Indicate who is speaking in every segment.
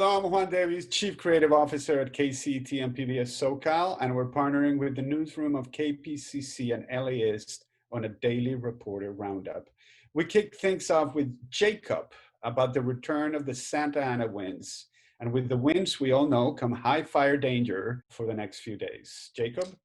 Speaker 1: Hello, I'm Juan Davies, Chief Creative Officer at KCET and PBS SoCal, and we're partnering with the newsroom of KPCC and LAist on a daily reporter roundup. We kick things off with Jacob about the return of the Santa Ana winds. And with the winds, we all know, come high fire danger for the next few days. Jacob?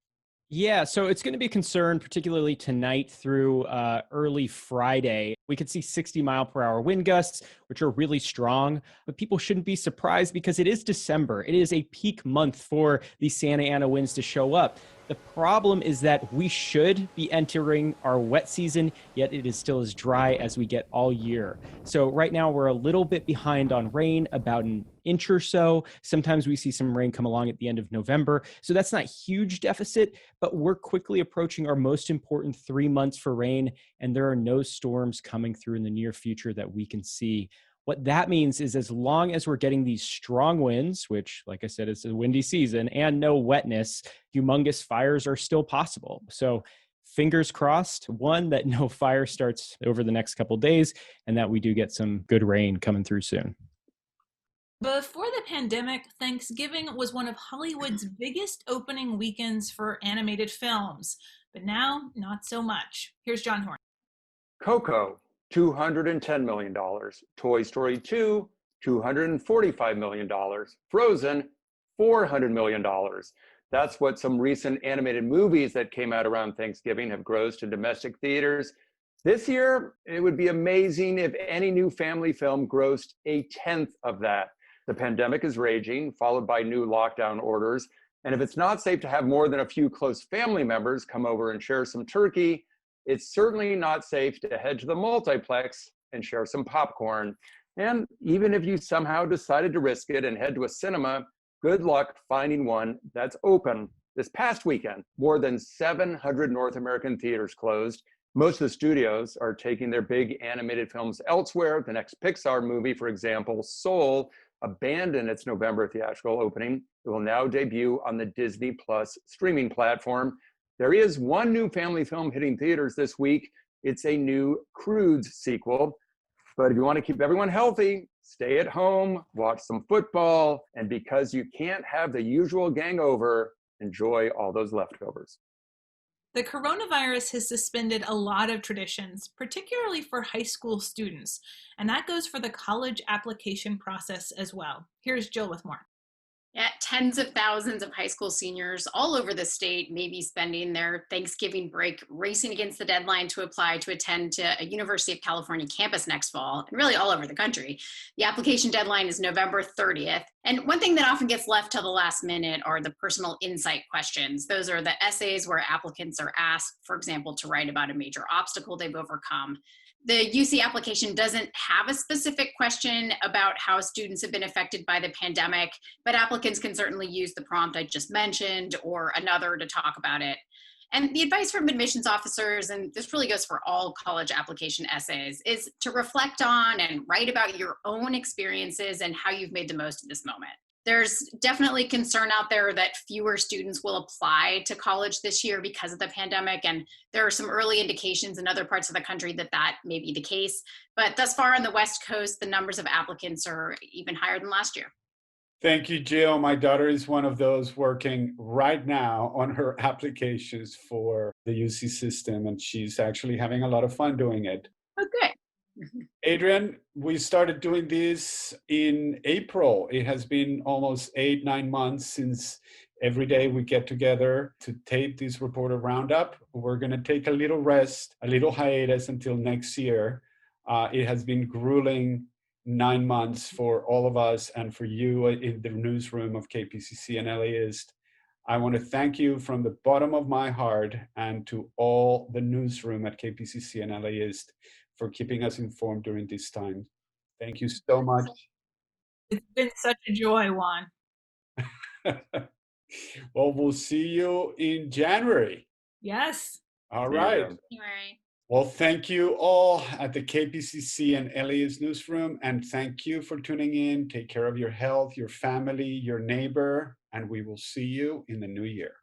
Speaker 2: Yeah, so it's going to be a concern, particularly tonight through early Friday. We could see 60-mile-per-hour wind gusts, which are really strong, but people shouldn't be surprised because it is December. It is a peak month for the Santa Ana winds to show up. The problem is that we should be entering our wet season, yet it is still as dry as we get all year. So right now we're a little bit behind on rain, about an inch or so. Sometimes we see some rain come along at the end of November. So that's not a huge deficit, but we're quickly approaching our most important 3 months for rain, and there are no storms coming through in the near future that we can see. What that means is as long as we're getting these strong winds, which, like I said, it's a windy season, and no wetness, humongous fires are still possible. So fingers crossed, one, that no fire starts over the next couple of days, and that we do get some good rain coming through soon.
Speaker 3: Before the pandemic, Thanksgiving was one of Hollywood's biggest opening weekends for animated films, but now not so much. Here's John Horn.
Speaker 4: Coco, $210 million. Toy Story 2, $245 million. Frozen, $400 million. That's what some recent animated movies that came out around Thanksgiving have grossed to domestic theaters. This year, it would be amazing if any new family film grossed a tenth of that. The pandemic is raging, followed by new lockdown orders. And if it's not safe to have more than a few close family members come over and share some turkey, it's certainly not safe to head to the multiplex and share some popcorn. And even if you somehow decided to risk it and head to a cinema, good luck finding one that's open. This past weekend, more than 700 North American theaters closed. Most of the studios are taking their big animated films elsewhere. The next Pixar movie, for example, Soul, abandoned its November theatrical opening. It will now debut on the Disney Plus streaming platform. There is one new family film hitting theaters this week. It's a new Croods sequel. But if you want to keep everyone healthy, stay at home, watch some football, and because you can't have the usual gang over, enjoy all those leftovers.
Speaker 3: The coronavirus has suspended a lot of traditions, particularly for high school students, and that goes for the college application process as well. Here's Jill with more.
Speaker 5: Yeah, tens of thousands of high school seniors all over the state may be spending their Thanksgiving break racing against the deadline to apply to attend to a University of California campus next fall, and really all over the country. The application deadline is November 30th. And one thing that often gets left till the last minute are the personal insight questions. Those are the essays where applicants are asked, for example, to write about a major obstacle they've overcome. The UC application doesn't have a specific question about how students have been affected by the pandemic, but applicants can certainly use the prompt I just mentioned or another to talk about it. And the advice from admissions officers, and this really goes for all college application essays, is to reflect on and write about your own experiences and how you've made the most of this moment. There's definitely concern out there that fewer students will apply to college this year because of the pandemic, and there are some early indications in other parts of the country that that may be the case. But thus far on the West Coast, the numbers of applicants are even higher than last year.
Speaker 1: Thank you, Jill. My daughter is one of those working right now on her applications for the UC system, and she's actually having a lot of fun doing it.
Speaker 5: Oh, good.
Speaker 1: Adrian, we started doing this in April. It has been almost 8, 9 months since every day we get together to tape this reporter roundup. We're going to take a little rest, a little hiatus until next year. It has been grueling 9 months for all of us and for you in the newsroom of KPCC and LAist. I want to thank you from the bottom of my heart and to all the newsroom at KPCC and LAist for keeping us informed during this time. Thank you so much.
Speaker 3: It's been such a joy, Juan.
Speaker 1: Well, we'll see you in January.
Speaker 3: Yes.
Speaker 1: All
Speaker 4: See you
Speaker 1: right.
Speaker 4: then.
Speaker 5: Anyway.
Speaker 1: Well, thank you all at the KPCC and LAist newsroom, and thank you for tuning in. Take care of your health, your family, your neighbor, and we will see you in the new year.